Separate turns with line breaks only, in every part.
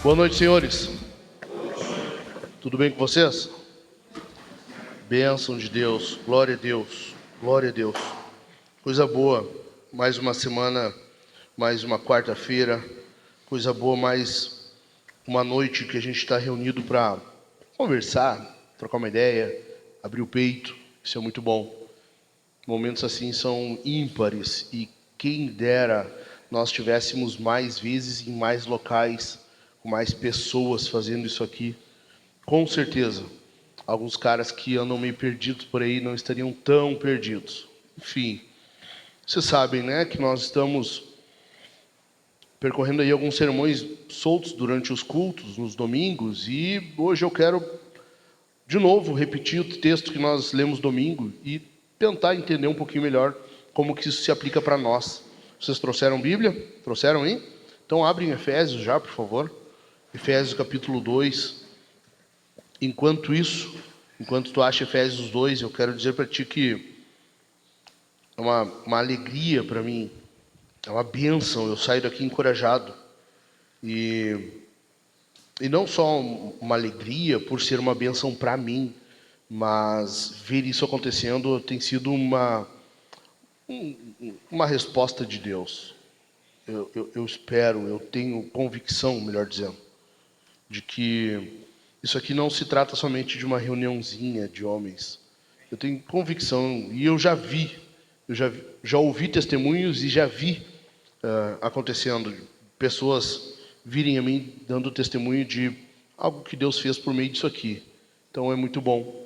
Boa noite, senhores. Tudo bem com vocês? Bênção de Deus, glória a Deus, glória a Deus. Coisa boa, mais uma semana, mais uma quarta-feira. Coisa boa, mais uma noite que a gente está reunido para conversar, trocar uma ideia, abrir o peito. Isso é muito bom. Momentos assim são ímpares e quem dera nós tivéssemos mais vezes em mais locais, com mais pessoas fazendo isso aqui. Com certeza, alguns caras que andam meio perdidos por aí não estariam tão perdidos. Enfim, vocês sabem, né, que nós estamos percorrendo aí alguns sermões soltos durante os cultos, nos domingos, e hoje eu quero, de novo, repetir o texto que nós lemos domingo e tentar entender um pouquinho melhor como que isso se aplica para nós. Vocês trouxeram Bíblia? Trouxeram aí? Então abrem Efésios já, por favor. Efésios capítulo 2. Enquanto tu acha Efésios 2, eu quero dizer para ti que é uma alegria para mim, é uma bênção, eu saio daqui encorajado. E não só uma alegria por ser uma bênção para mim, mas ver isso acontecendo tem sido uma resposta de Deus. Eu espero, eu tenho convicção, melhor dizendo, de que isso aqui não se trata somente de uma reuniãozinha de homens. Eu tenho convicção, e eu já ouvi testemunhos e já vi acontecendo, pessoas virem a mim dando testemunho de algo que Deus fez por meio disso aqui. Então é muito bom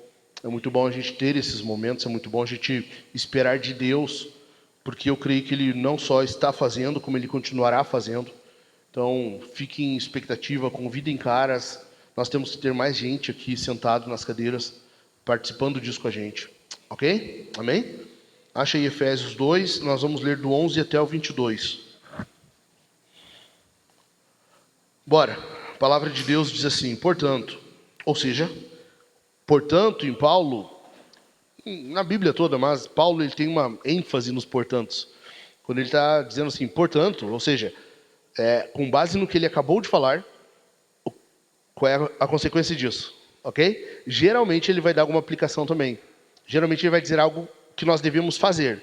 a gente ter esses momentos, é muito bom a gente esperar de Deus, porque eu creio que Ele não só está fazendo, como Ele continuará fazendo. Então fiquem em expectativa, convidem caras. Nós temos que ter mais gente aqui sentado nas cadeiras, participando disso com a gente. Ok? Amém? Acha aí Efésios 2, nós vamos ler do 11 até o 22. Bora. A palavra de Deus diz assim: portanto, em Paulo, na Bíblia toda, mas Paulo ele tem uma ênfase nos portantos. Quando ele está dizendo assim, portanto, ou seja, com base no que ele acabou de falar, qual é a consequência disso, ok? Geralmente ele vai dar alguma aplicação também. Geralmente ele vai dizer algo que nós devemos fazer.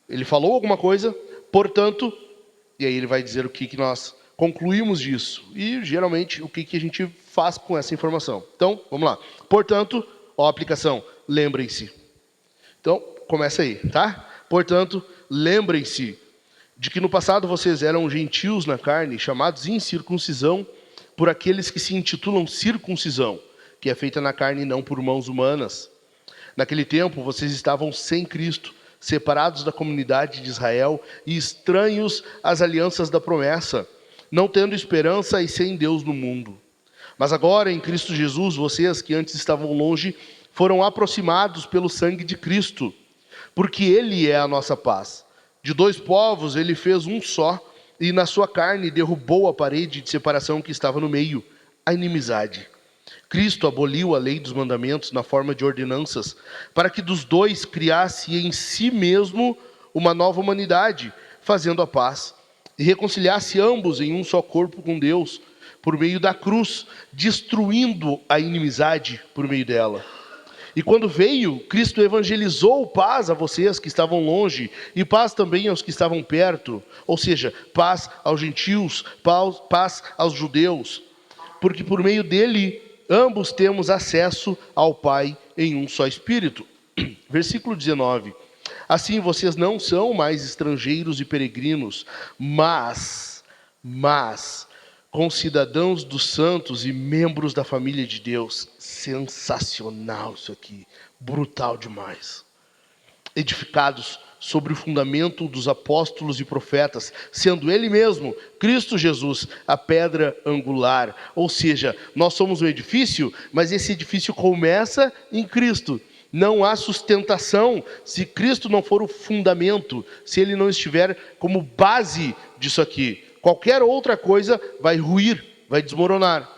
Ele falou alguma coisa, portanto, e aí ele vai dizer o que nós concluímos disso. E geralmente o que a gente faz com essa informação. Então, vamos lá. Portanto, a aplicação, lembrem-se. Então, começa aí, tá? Portanto, lembrem-se de que no passado vocês eram gentios na carne, chamados incircuncisão, por aqueles que se intitulam circuncisão, que é feita na carne e não por mãos humanas. Naquele tempo, vocês estavam sem Cristo, separados da comunidade de Israel e estranhos às alianças da promessa, não tendo esperança e sem Deus no mundo. Mas agora, em Cristo Jesus, vocês que antes estavam longe, foram aproximados pelo sangue de Cristo, porque Ele é a nossa paz. De dois povos, Ele fez um só, e na sua carne derrubou a parede de separação que estava no meio, a inimizade. Cristo aboliu a lei dos mandamentos na forma de ordenanças, para que dos dois criasse em si mesmo uma nova humanidade, fazendo a paz, e reconciliasse ambos em um só corpo com Deus, por meio da cruz, destruindo a inimizade por meio dela. E quando veio, Cristo evangelizou paz a vocês que estavam longe, e paz também aos que estavam perto, ou seja, paz aos gentios, paz aos judeus, porque por meio dele, ambos temos acesso ao Pai em um só Espírito. Versículo 19. Assim vocês não são mais estrangeiros e peregrinos, mas concidadãos dos santos e membros da família de Deus. Sensacional isso aqui, brutal demais. Edificados sobre o fundamento dos apóstolos e profetas, sendo Ele mesmo, Cristo Jesus, a pedra angular. Ou seja, nós somos um edifício, mas esse edifício começa em Cristo. Não há sustentação se Cristo não for o fundamento, se Ele não estiver como base disso aqui. Qualquer outra coisa vai ruir, vai desmoronar.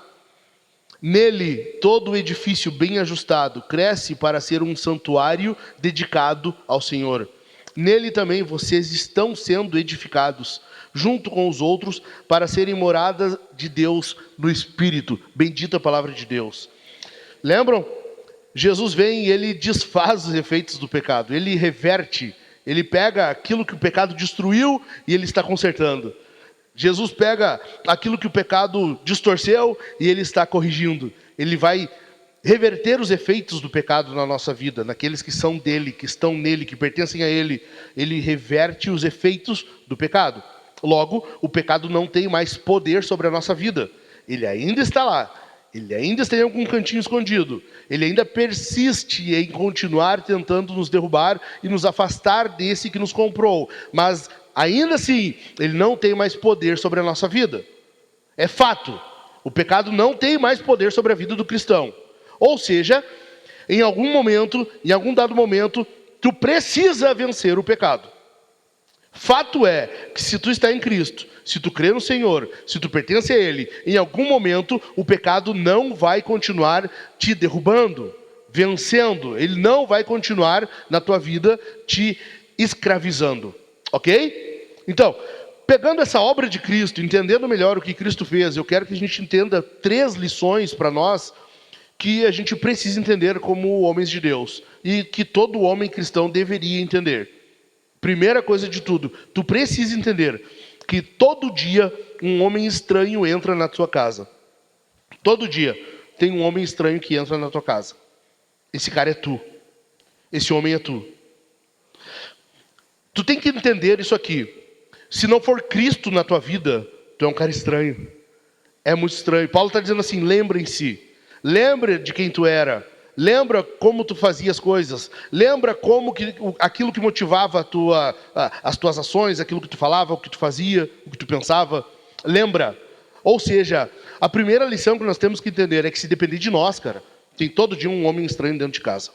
Nele, todo o edifício bem ajustado cresce para ser um santuário dedicado ao Senhor. Nele também vocês estão sendo edificados junto com os outros, para serem moradas de Deus no Espírito. Bendita a palavra de Deus. Lembram? Jesus vem e ele desfaz os efeitos do pecado. Ele reverte. Ele pega aquilo que o pecado destruiu e ele está consertando. Jesus pega aquilo que o pecado distorceu e ele está corrigindo. Ele vai reverter os efeitos do pecado na nossa vida, naqueles que são dele, que estão nele, que pertencem a ele. Ele reverte os efeitos do pecado. Logo, o pecado não tem mais poder sobre a nossa vida. Ele ainda está lá. Ele ainda está em algum cantinho escondido. Ele ainda persiste em continuar tentando nos derrubar e nos afastar desse que nos comprou. Mas, ainda assim, ele não tem mais poder sobre a nossa vida. É fato. O pecado não tem mais poder sobre a vida do cristão. Ou seja, em algum momento, em algum dado momento, tu precisa vencer o pecado. Fato é que se tu está em Cristo, se tu crê no Senhor, se tu pertence a Ele, em algum momento o pecado não vai continuar te derrubando, vencendo. Ele não vai continuar na tua vida te escravizando. Ok? Então, pegando essa obra de Cristo, entendendo melhor o que Cristo fez, eu quero que a gente entenda 3 lições para nós que a gente precisa entender como homens de Deus e que todo homem cristão deveria entender. Primeira coisa de tudo, tu precisa entender que todo dia um homem estranho entra na tua casa. Todo dia tem um homem estranho que entra na tua casa. Esse cara é tu. Esse homem é tu. Tu tem que entender isso aqui. Se não for Cristo na tua vida, tu é um cara estranho. É muito estranho. Paulo está dizendo assim, lembrem-se. Lembra de quem tu era. Lembra como tu fazia as coisas. Lembra como aquilo que motivava as tuas ações, aquilo que tu falava, o que tu fazia, o que tu pensava. Lembra. Ou seja, a primeira lição que nós temos que entender é que se depender de nós, cara, tem todo dia um homem estranho dentro de casa.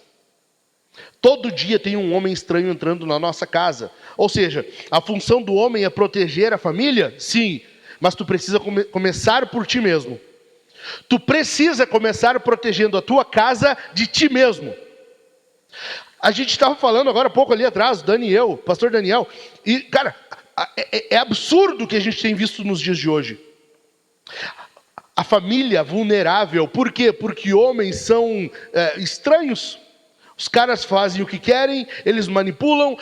Todo dia tem um homem estranho entrando na nossa casa. Ou seja, a função do homem é proteger a família? Sim. Mas tu precisa começar por ti mesmo. Tu precisa começar protegendo a tua casa de ti mesmo. A gente estava falando agora há pouco ali atrás, Daniel, pastor Daniel, e cara, é absurdo o que a gente tem visto nos dias de hoje. A família vulnerável, por quê? Porque homens são estranhos. Os caras fazem o que querem, eles manipulam,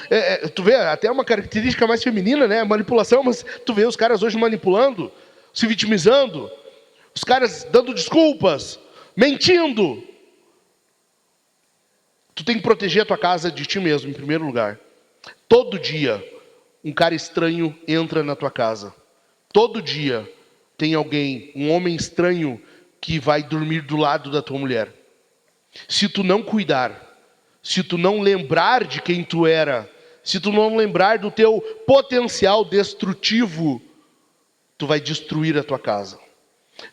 tu vê, até uma característica mais feminina, né? Manipulação, mas tu vê os caras hoje manipulando, se vitimizando. Os caras dando desculpas, mentindo. Tu tem que proteger a tua casa de ti mesmo, em primeiro lugar. Todo dia, um cara estranho entra na tua casa. Todo dia, tem alguém, um homem estranho, que vai dormir do lado da tua mulher. Se tu não cuidar, se tu não lembrar de quem tu era, se tu não lembrar do teu potencial destrutivo, tu vai destruir a tua casa.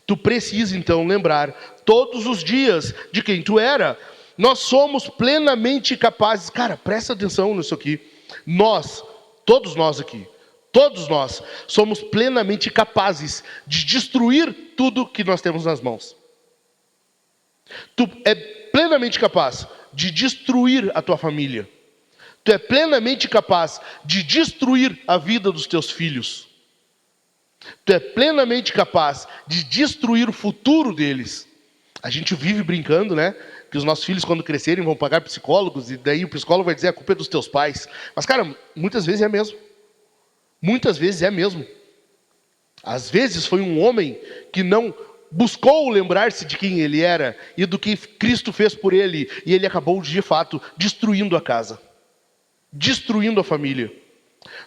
Tu precisa então lembrar todos os dias de quem tu era. Nós somos plenamente capazes. Cara, presta atenção nisso aqui. Nós, todos nós aqui, todos nós somos plenamente capazes de destruir tudo que nós temos nas mãos. Tu é plenamente capaz de destruir a tua família. Tu é plenamente capaz de destruir a vida dos teus filhos. Tu é plenamente capaz de destruir o futuro deles. A gente vive brincando, né? Que os nossos filhos, quando crescerem, vão pagar psicólogos. E daí o psicólogo vai dizer, a culpa é dos teus pais. Mas, cara, muitas vezes é mesmo. Muitas vezes é mesmo. Às vezes foi um homem que não buscou lembrar-se de quem ele era e do que Cristo fez por ele. E ele acabou, de fato, destruindo a casa. Destruindo a família.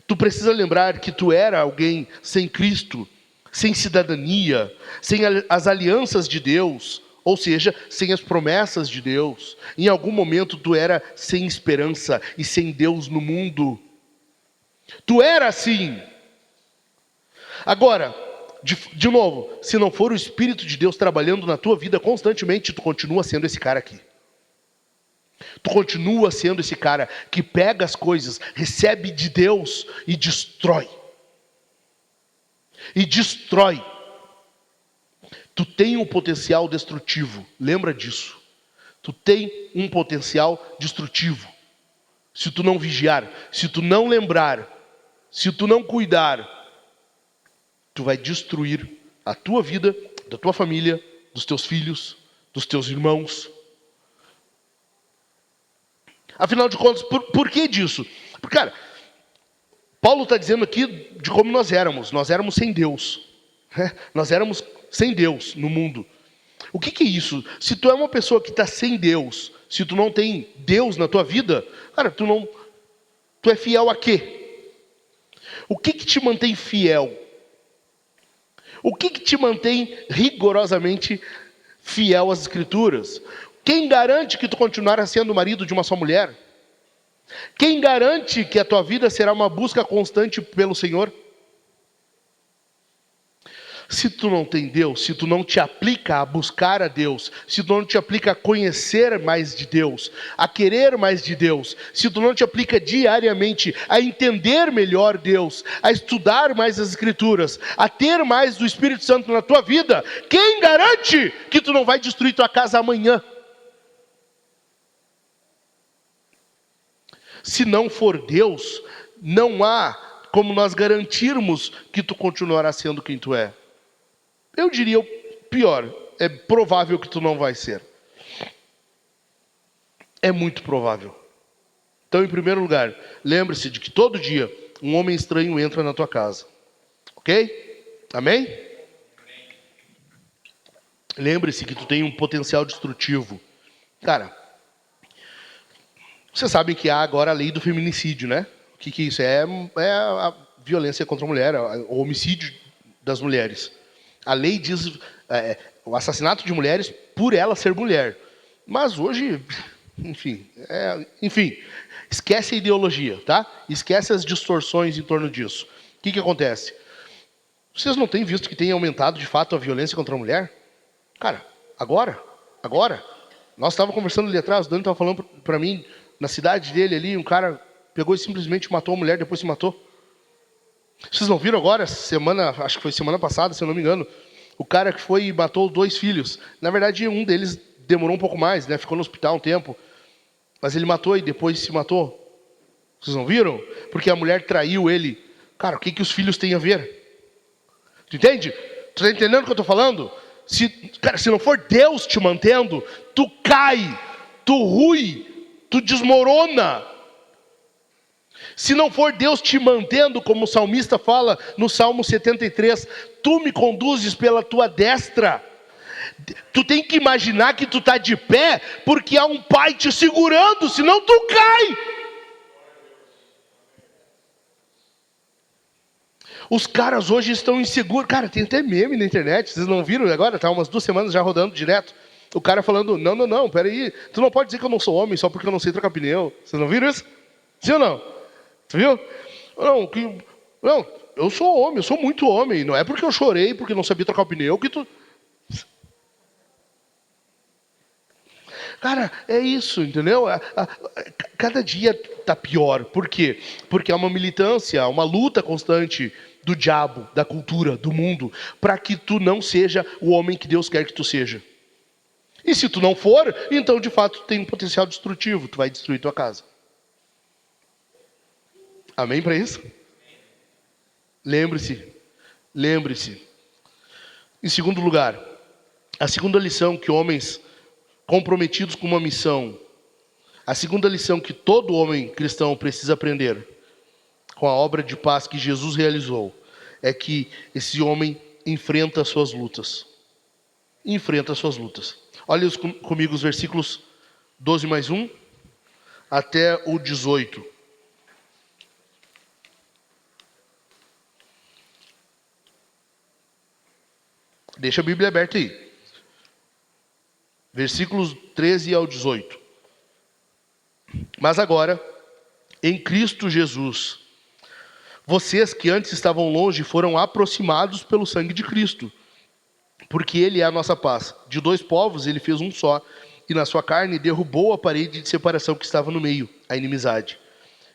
Tu precisa lembrar que tu era alguém sem Cristo, sem cidadania, sem as alianças de Deus, ou seja, sem as promessas de Deus. Em algum momento tu era sem esperança e sem Deus no mundo. Tu era assim. Agora, de novo, se não for o Espírito de Deus trabalhando na tua vida constantemente, tu continua sendo esse cara aqui. Tu continua sendo esse cara que pega as coisas, recebe de Deus e destrói. E destrói. Tu tem um potencial destrutivo. Lembra disso. Tu tem um potencial destrutivo. Se tu não vigiar, se tu não lembrar, se tu não cuidar, tu vai destruir a tua vida, da tua família, dos teus filhos, dos teus irmãos. Afinal de contas, por que disso? Porque, cara, Paulo está dizendo aqui de como nós éramos. Nós éramos sem Deus. Nós éramos sem Deus no mundo. O que é isso? Se tu é uma pessoa que está sem Deus, se tu não tem Deus na tua vida, cara, tu é fiel a quê? O que te mantém fiel? O que te mantém rigorosamente fiel às Escrituras? Quem garante que tu continuará sendo marido de uma só mulher? Quem garante que a tua vida será uma busca constante pelo Senhor? Se tu não tem Deus, se tu não te aplica a buscar a Deus, se tu não te aplica a conhecer mais de Deus, a querer mais de Deus, se tu não te aplica diariamente a entender melhor Deus, a estudar mais as Escrituras, a ter mais do Espírito Santo na tua vida, quem garante que tu não vai destruir tua casa amanhã? Se não for Deus, não há como nós garantirmos que tu continuará sendo quem tu é. Eu diria pior, é provável que tu não vai ser. É muito provável. Então, em primeiro lugar, lembre-se de que todo dia um homem estranho entra na tua casa. Ok? Amém? Lembre-se que tu tem um potencial destrutivo. Cara, vocês sabem que há agora a lei do feminicídio, né? O que é isso? É a violência contra a mulher, o homicídio das mulheres. A lei diz o assassinato de mulheres por ela ser mulher. Mas hoje, enfim, esquece a ideologia, tá? Esquece as distorções em torno disso. O que acontece? Vocês não têm visto que tem aumentado de fato a violência contra a mulher? Cara, agora, nós estávamos conversando ali atrás, o Dani estava falando para mim, na cidade dele ali, um cara pegou e simplesmente matou a mulher, depois se matou. Vocês não viram agora, acho que foi semana passada, se eu não me engano, o cara que foi e matou 2 filhos. Na verdade, um deles demorou um pouco mais, né? Ficou no hospital um tempo. Mas ele matou e depois se matou. Vocês não viram? Porque a mulher traiu ele. Cara, o que os filhos têm a ver? Tu entende? Tu está entendendo o que eu estou falando? Se não for Deus te mantendo, tu cai, tu rui, tu desmorona. Se não for Deus te mantendo, como o salmista fala no Salmo 73, tu me conduzes pela tua destra. Tu tem que imaginar que tu está de pé, porque há um pai te segurando, senão tu cai. Os caras hoje estão inseguros. Cara, tem até meme na internet, vocês não viram agora? Está umas 2 semanas já rodando direto. O cara falando, não, peraí, tu não pode dizer que eu não sou homem só porque eu não sei trocar pneu. Vocês não viram isso? Sim ou não? Você viu? Não, eu sou homem, eu sou muito homem. Não é porque eu chorei, porque não sabia trocar o pneu, que tu... Cara, é isso, entendeu? Cada dia está pior. Por quê? Porque há uma militância, uma luta constante do diabo, da cultura, do mundo, para que tu não seja o homem que Deus quer que tu seja. E se tu não for, então de fato tu tem um potencial destrutivo, tu vai destruir tua casa. Amém para isso? Lembre-se. Em segundo lugar, a segunda lição que homens comprometidos com uma missão, a segunda lição que todo homem cristão precisa aprender com a obra de paz que Jesus realizou, é que esse homem enfrenta as suas lutas. Olha comigo os versículos 12 mais 1 até o 18. Deixa a Bíblia aberta aí. Versículos 13 ao 18. Mas agora, em Cristo Jesus, vocês que antes estavam longe foram aproximados pelo sangue de Cristo, porque Ele é a nossa paz. De 2 povos Ele fez um só, e na sua carne derrubou a parede de separação que estava no meio, a inimizade.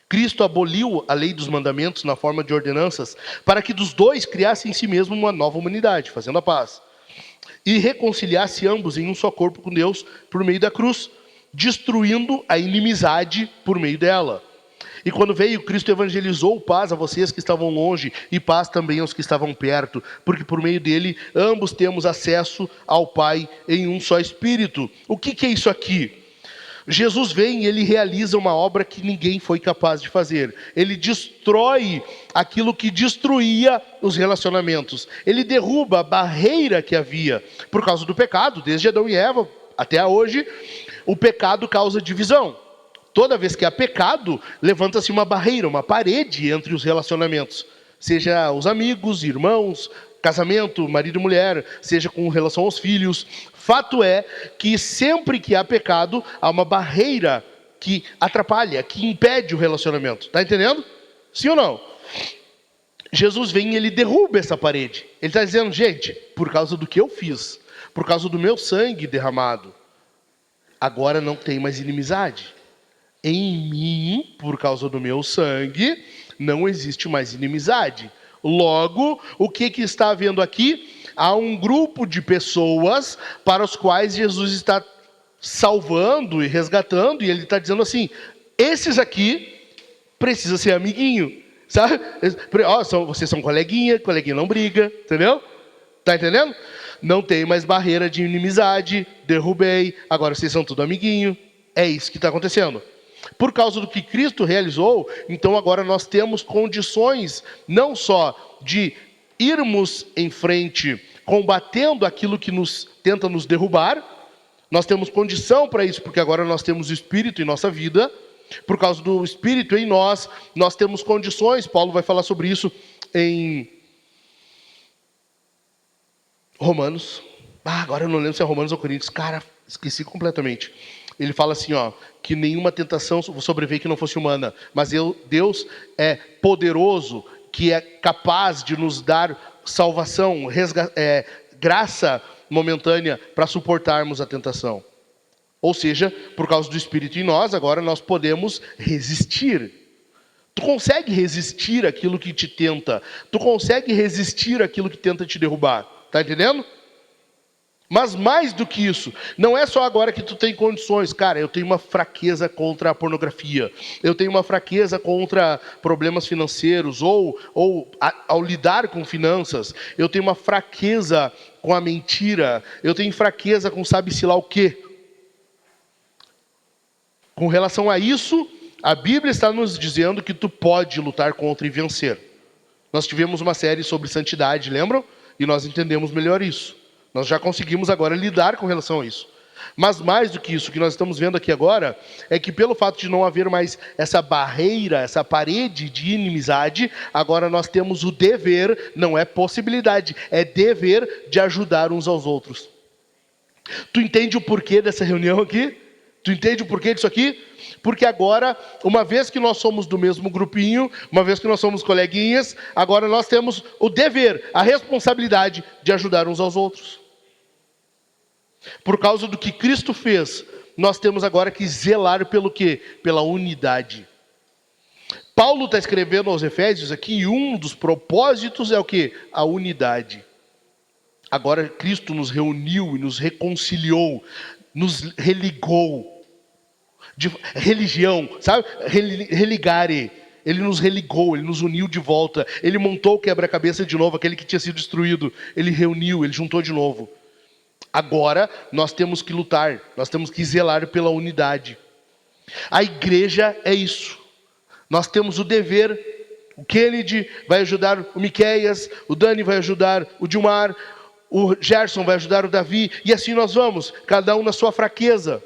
Cristo aboliu a lei dos mandamentos na forma de ordenanças, para que dos 2 criasse em si mesmo uma nova humanidade, fazendo a paz. E reconciliasse ambos em um só corpo com Deus por meio da cruz, destruindo a inimizade por meio dela. E quando veio, Cristo evangelizou paz a vocês que estavam longe e paz também aos que estavam perto, porque por meio dele ambos temos acesso ao Pai em um só Espírito. O que é isso aqui? Jesus vem e ele realiza uma obra que ninguém foi capaz de fazer. Ele destrói aquilo que destruía os relacionamentos. Ele derruba a barreira que havia por causa do pecado, desde Adão e Eva até hoje. O pecado causa divisão. Toda vez que há pecado, levanta-se uma barreira, uma parede entre os relacionamentos. Seja os amigos, irmãos, casamento, marido e mulher, seja com relação aos filhos. Fato é que sempre que há pecado, há uma barreira que atrapalha, que impede o relacionamento. Está entendendo? Sim ou não? Jesus vem e ele derruba essa parede. Ele está dizendo, gente, por causa do que eu fiz, por causa do meu sangue derramado, agora não tem mais inimizade. Em mim, por causa do meu sangue, não existe mais inimizade. Logo, o que está havendo aqui? Há um grupo de pessoas para os quais Jesus está salvando e resgatando, e ele está dizendo assim, esses aqui precisam ser amiguinho, sabe? Vocês são coleguinha não briga, entendeu? Tá entendendo? Não tem mais barreira de inimizade, derrubei, agora vocês são tudo amiguinho. É isso que está acontecendo. Por causa do que Cristo realizou, então agora nós temos condições não só de irmos em frente combatendo aquilo que tenta nos derrubar, nós temos condição para isso, porque agora nós temos o Espírito em nossa vida, por causa do Espírito em nós, nós temos condições, Paulo vai falar sobre isso em Romanos. Agora eu não lembro se é Romanos ou Coríntios, cara, esqueci completamente. Ele fala assim, que nenhuma tentação sobreveio que não fosse humana, mas Deus é poderoso, que é capaz de nos dar salvação, graça momentânea para suportarmos a tentação. Ou seja, por causa do Espírito em nós, agora nós podemos resistir. Tu consegue resistir aquilo que te tenta. Tu consegue resistir aquilo que tenta te derrubar. Tá entendendo? Mas mais do que isso, não é só agora que tu tem condições. Cara, eu tenho uma fraqueza contra a pornografia. Eu tenho uma fraqueza contra problemas financeiros. Ou ao lidar com finanças. Eu tenho uma fraqueza com a mentira. Eu tenho fraqueza com sabe-se lá o quê. Com relação a isso, a Bíblia está nos dizendo que tu pode lutar contra e vencer. Nós tivemos uma série sobre santidade, lembram? E nós entendemos melhor isso. Nós já conseguimos agora lidar com relação a isso. Mas mais do que isso, o que nós estamos vendo aqui agora, é que pelo fato de não haver mais essa barreira, essa parede de inimizade, agora nós temos o dever, não é possibilidade, é dever de ajudar uns aos outros. Tu entende o porquê dessa reunião aqui? Tu entende o porquê disso aqui? Porque agora, uma vez que nós somos do mesmo grupinho, uma vez que nós somos coleguinhas, agora nós temos o dever, a responsabilidade de ajudar uns aos outros. Por causa do que Cristo fez, nós temos agora que zelar pelo quê? Pela unidade. Paulo está escrevendo aos Efésios aqui, e um dos propósitos é o quê? A unidade. Agora Cristo nos reuniu e nos reconciliou, nos religou. De religião, sabe? Religare. Ele nos religou, ele nos uniu de volta. Ele montou o quebra-cabeça de novo, aquele que tinha sido destruído. Ele reuniu, ele juntou de novo. Agora nós temos que lutar, nós temos que zelar pela unidade. A igreja é isso. Nós temos o dever. O Kennedy vai ajudar o Miqueias, o Dani vai ajudar o Dilmar, o Gerson vai ajudar o Davi, e assim nós vamos, cada um na sua fraqueza.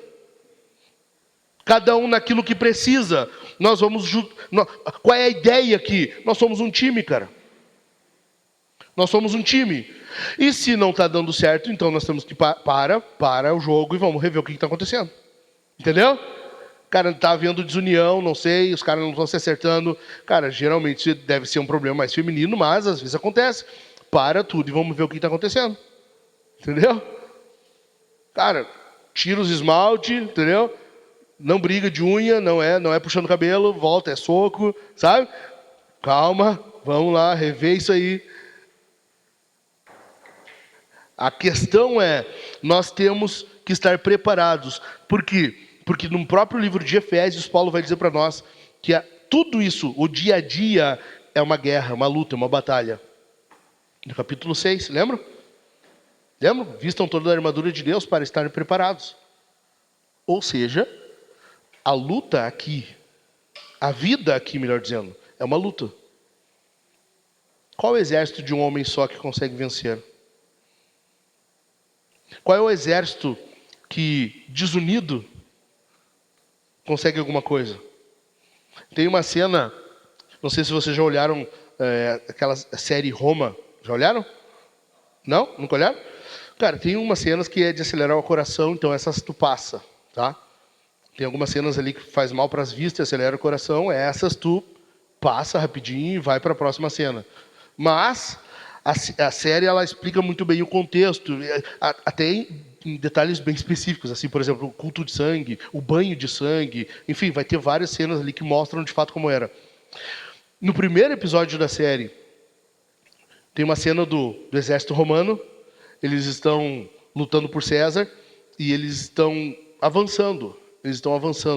Cada um naquilo que precisa. Nós vamos... Qual é a ideia aqui? Nós somos um time, cara. Nós somos um time. E se não está dando certo, então nós temos que para o jogo e vamos rever o que está acontecendo. Entendeu? Cara, está havendo desunião, não sei, os caras não estão se acertando. Cara, geralmente deve ser um problema mais feminino, mas às vezes acontece. Para tudo e vamos ver o que está acontecendo. Entendeu? Cara, tira os esmalte, entendeu? Não briga de unha, não é puxando o cabelo, volta, é soco, sabe? Calma, vamos lá, rever isso aí. A questão é, nós temos que estar preparados. Por quê? Porque no próprio livro de Efésios, Paulo vai dizer para nós que tudo isso, o dia a dia é uma guerra, uma luta, uma batalha. No capítulo 6, lembra? Lembra? Vistam toda a armadura de Deus para estarem preparados. Ou seja, a luta aqui, a vida aqui, melhor dizendo, é uma luta. Qual é o exército de um homem só que consegue vencer? Qual é o exército que, desunido, consegue alguma coisa? Tem uma cena, não sei se vocês já olharam aquela série Roma. Já olharam? Não? Nunca olharam? Cara, tem umas cenas que é de acelerar o coração, então essas tu passa, tá? Tem algumas cenas ali que faz mal para as vistas, acelera o coração, essas tu passa rapidinho e vai para a próxima cena. Mas a série ela explica muito bem o contexto, até em detalhes bem específicos, assim, por exemplo, o culto de sangue, o banho de sangue, enfim, vai ter várias cenas ali que mostram de fato como era. No primeiro episódio da série, tem uma cena do exército romano, eles estão lutando por César e eles estão avançando,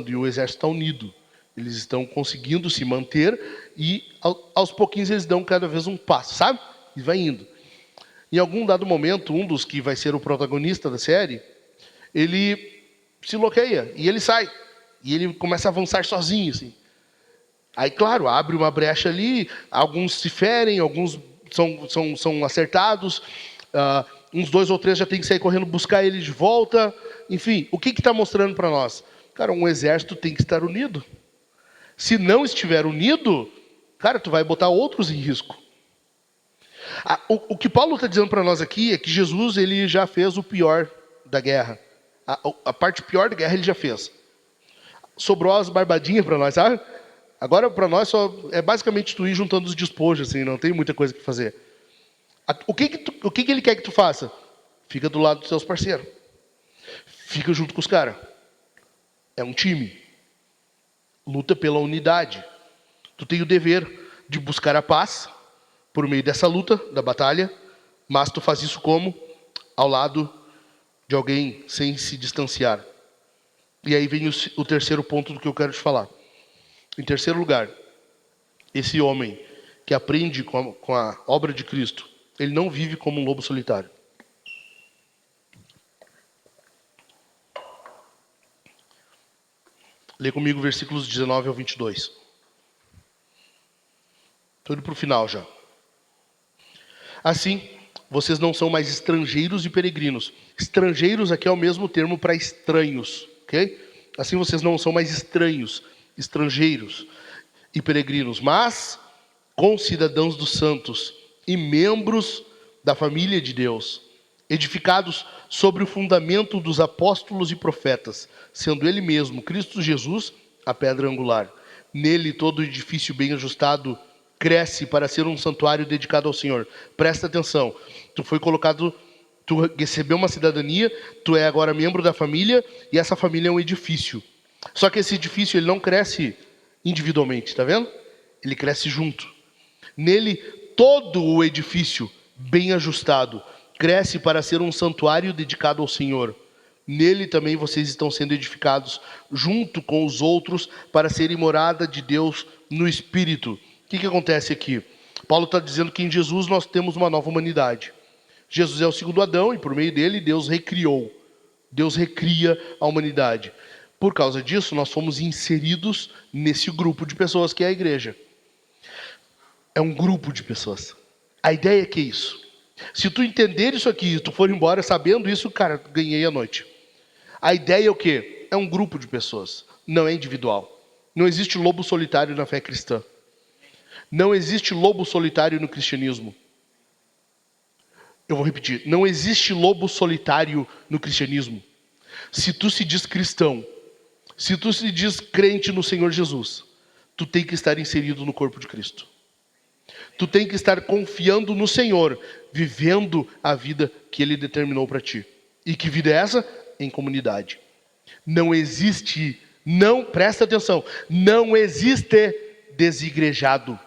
e o exército está unido. Eles estão conseguindo se manter e aos pouquinhos eles dão cada vez um passo, sabe? E vai indo. Em algum dado momento, um dos que vai ser o protagonista da série, ele se bloqueia e ele sai. E ele começa a avançar sozinho, assim. Aí, claro, abre uma brecha ali, alguns se ferem, alguns são acertados, uns 2 ou 3 já tem que sair correndo buscar ele de volta. Enfim, o que está mostrando para nós? Cara, um exército tem que estar unido. Se não estiver unido, cara, tu vai botar outros em risco. O que Paulo está dizendo para nós aqui é que Jesus ele já fez o pior da guerra. A parte pior da guerra ele já fez. Sobrou as barbadinhas para nós, sabe? Agora para nós só é basicamente tu ir juntando os despojos, assim, não tem muita coisa que fazer. O que ele quer que tu faça? Fica do lado dos seus parceiros. Fica junto com os caras. É um time. Luta pela unidade. Tu tem o dever de buscar a paz por meio dessa luta, da batalha, mas tu faz isso como? Ao lado de alguém sem se distanciar. E aí vem o terceiro ponto do que eu quero te falar. Em terceiro lugar, esse homem que aprende com a obra de Cristo, ele não vive como um lobo solitário. Lê comigo versículos 19 ao 22. Estou indo para o final já. Assim, vocês não são mais estrangeiros e peregrinos. Estrangeiros aqui é o mesmo termo para estranhos, ok? Assim vocês não são mais estranhos, estrangeiros e peregrinos, mas concidadãos dos santos e membros da família de Deus, edificados sobre o fundamento dos apóstolos e profetas, sendo ele mesmo, Cristo Jesus, a pedra angular. Nele todo o edifício bem ajustado cresce para ser um santuário dedicado ao Senhor. Presta atenção, tu recebeu uma cidadania, tu é agora membro da família, e essa família é um edifício. Só que esse edifício ele não cresce individualmente, tá vendo? Ele cresce junto. Nele todo o edifício bem ajustado cresce para ser um santuário dedicado ao Senhor. Nele também vocês estão sendo edificados junto com os outros para serem morada de Deus no Espírito. O que acontece aqui? Paulo está dizendo que em Jesus nós temos uma nova humanidade. Jesus é o segundo Adão e por meio dele Deus recriou. Deus recria a humanidade. Por causa disso nós fomos inseridos nesse grupo de pessoas que é a igreja. É um grupo de pessoas. A ideia é que é isso. Se tu entender isso aqui e tu for embora sabendo isso, cara, ganhei a noite. A ideia é o quê? É um grupo de pessoas, não é individual. Não existe lobo solitário na fé cristã. Não existe lobo solitário no cristianismo. Eu vou repetir, não existe lobo solitário no cristianismo. Se tu se diz cristão, se tu se diz crente no Senhor Jesus, tu tem que estar inserido no corpo de Cristo. Tu tem que estar confiando no Senhor, vivendo a vida que Ele determinou para ti. E que vida é essa? Em comunidade. Não existe, presta atenção, não existe desigrejado.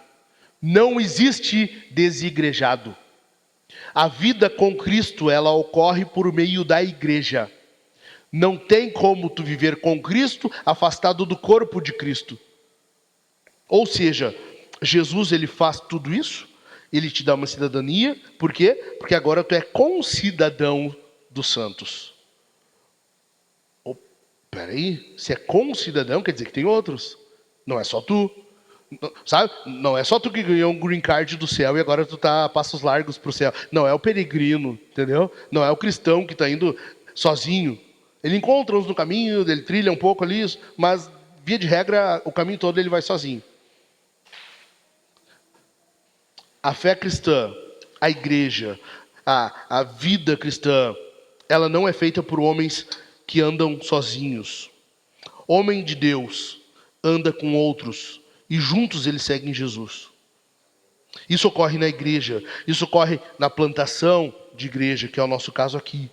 Não existe desigrejado. A vida com Cristo, ela ocorre por meio da igreja. Não tem como tu viver com Cristo afastado do corpo de Cristo. Ou seja, Jesus ele faz tudo isso, ele te dá uma cidadania, por quê? Porque agora tu é concidadão dos santos. Oh, peraí, se é concidadão, quer dizer que tem outros. Não é só tu. Sabe? Não é só tu que ganhou um green card do céu e agora tu tá a passos largos pro céu. Não é o peregrino, entendeu? Não é o cristão que tá indo sozinho. Ele encontra uns no caminho, ele trilha um pouco ali, mas via de regra, o caminho todo ele vai sozinho. A fé cristã, a igreja, a vida cristã, ela não é feita por homens que andam sozinhos. Homem de Deus anda com outros e juntos eles seguem Jesus. Isso ocorre na igreja, isso ocorre na plantação de igreja, que é o nosso caso aqui.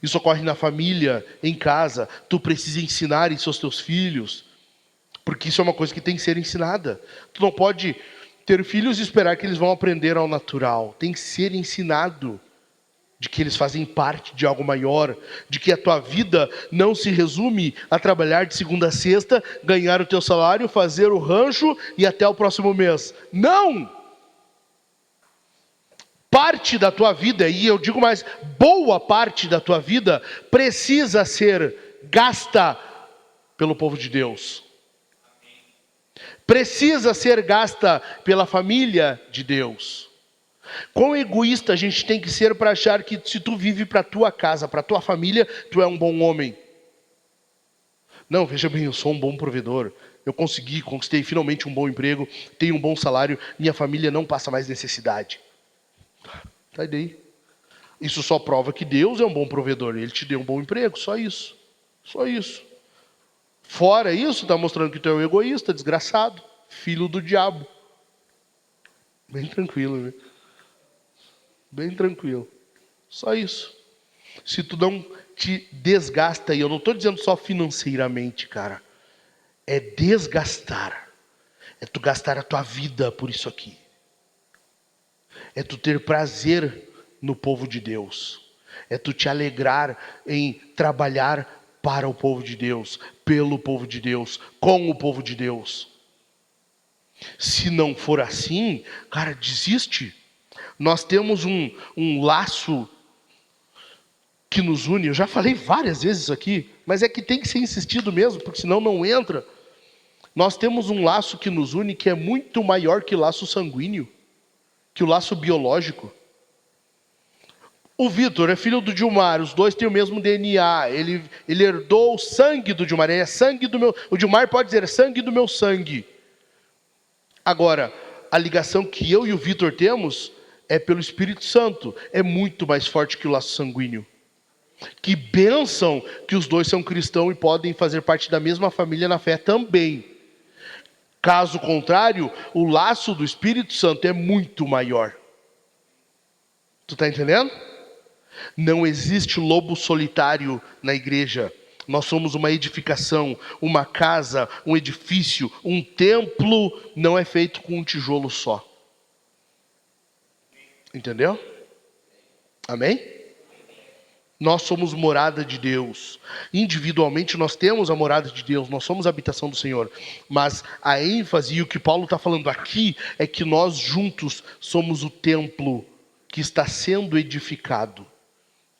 Isso ocorre na família, em casa. Tu precisa ensinar isso aos teus filhos, porque isso é uma coisa que tem que ser ensinada. Tu não pode ter filhos e esperar que eles vão aprender ao natural. Tem que ser ensinado de que eles fazem parte de algo maior, de que a tua vida não se resume a trabalhar de segunda a sexta, ganhar o teu salário, fazer o rancho e até o próximo mês. Não! Parte da tua vida, e eu digo mais, boa parte da tua vida, precisa ser gasta pelo povo de Deus. Precisa ser gasta pela família de Deus. Quão egoísta a gente tem que ser para achar que se tu vive para a tua casa, para a tua família, tu é um bom homem. Não, veja bem, eu sou um bom provedor. Eu conquistei finalmente um bom emprego, tenho um bom salário, minha família não passa mais necessidade. Tá daí. Isso só prova que Deus é um bom provedor. Ele te deu um bom emprego, só isso. Só isso. Fora isso, está mostrando que tu é um egoísta, desgraçado, filho do diabo. Bem tranquilo, né? Bem tranquilo. Só isso. Se tu não te desgasta, e eu não estou dizendo só financeiramente, cara. É desgastar. É tu gastar a tua vida por isso aqui. É tu ter prazer no povo de Deus. É tu te alegrar em trabalhar para o povo de Deus, pelo povo de Deus, com o povo de Deus. Se não for assim, cara, desiste. Nós temos um laço que nos une. Eu já falei várias vezes aqui, mas é que tem que ser insistido mesmo, porque senão não entra. Nós temos um laço que nos une que é muito maior que o laço sanguíneo, que o laço biológico. O Vitor é filho do Dilmar, os dois têm o mesmo DNA, ele herdou o sangue do Dilmar, ele é sangue do meu... O Dilmar pode dizer, é sangue do meu sangue. Agora, a ligação que eu e o Vitor temos é pelo Espírito Santo, é muito mais forte que o laço sanguíneo. Que bênção que os dois são cristãos e podem fazer parte da mesma família na fé também. Caso contrário, o laço do Espírito Santo é muito maior. Tu está entendendo? Não existe lobo solitário na igreja. Nós somos uma edificação, uma casa, um edifício, um templo. Não é feito com um tijolo só. Entendeu? Amém? Nós somos morada de Deus. Individualmente nós temos a morada de Deus, nós somos a habitação do Senhor. Mas a ênfase e o que Paulo está falando aqui é que nós juntos somos o templo que está sendo edificado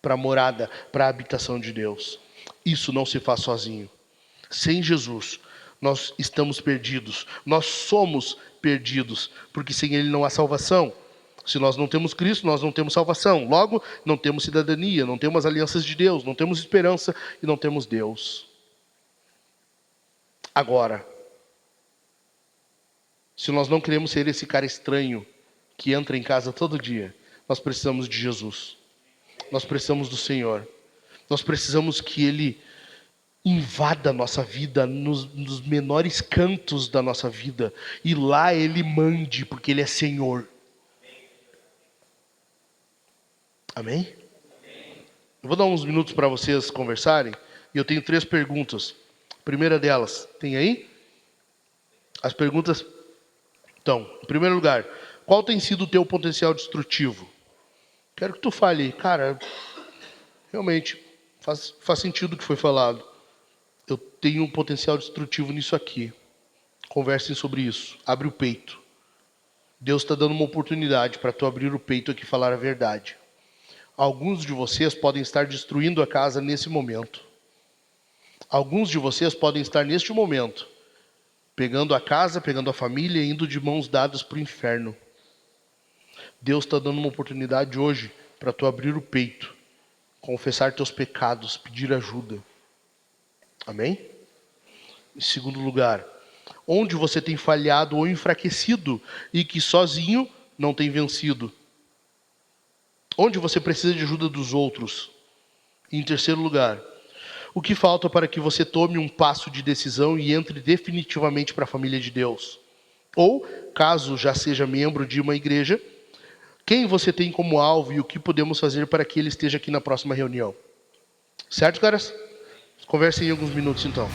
para a morada, para a habitação de Deus. Isso não se faz sozinho. Sem Jesus, nós estamos perdidos. Nós somos perdidos, porque sem Ele não há salvação. Se nós não temos Cristo, nós não temos salvação. Logo, não temos cidadania, não temos alianças de Deus, não temos esperança e não temos Deus. Agora, se nós não queremos ser esse cara estranho que entra em casa todo dia, nós precisamos de Jesus. Nós precisamos do Senhor. Nós precisamos que Ele invada a nossa vida nos menores cantos da nossa vida. E lá Ele mande, porque Ele é Senhor. Amém? Eu vou dar uns minutos para vocês conversarem. E eu tenho 3 perguntas. A primeira delas, tem aí? As perguntas... Então, em primeiro lugar, qual tem sido o teu potencial destrutivo? Quero que tu fale, cara, realmente, faz sentido o que foi falado. Eu tenho um potencial destrutivo nisso aqui. Conversem sobre isso. Abre o peito. Deus está dando uma oportunidade para tu abrir o peito aqui e falar a verdade. Alguns de vocês podem estar destruindo a casa nesse momento. Alguns de vocês podem estar neste momento pegando a casa, pegando a família e indo de mãos dadas para o inferno. Deus está dando uma oportunidade hoje para tu abrir o peito, confessar teus pecados, pedir ajuda. Amém? Em segundo lugar, onde você tem falhado ou enfraquecido e que sozinho não tem vencido. Onde você precisa de ajuda dos outros. E em terceiro lugar, o que falta para que você tome um passo de decisão e entre definitivamente para a família de Deus? Ou, caso já seja membro de uma igreja, quem você tem como alvo e o que podemos fazer para que ele esteja aqui na próxima reunião? Certo, caras? Conversem em alguns minutos então.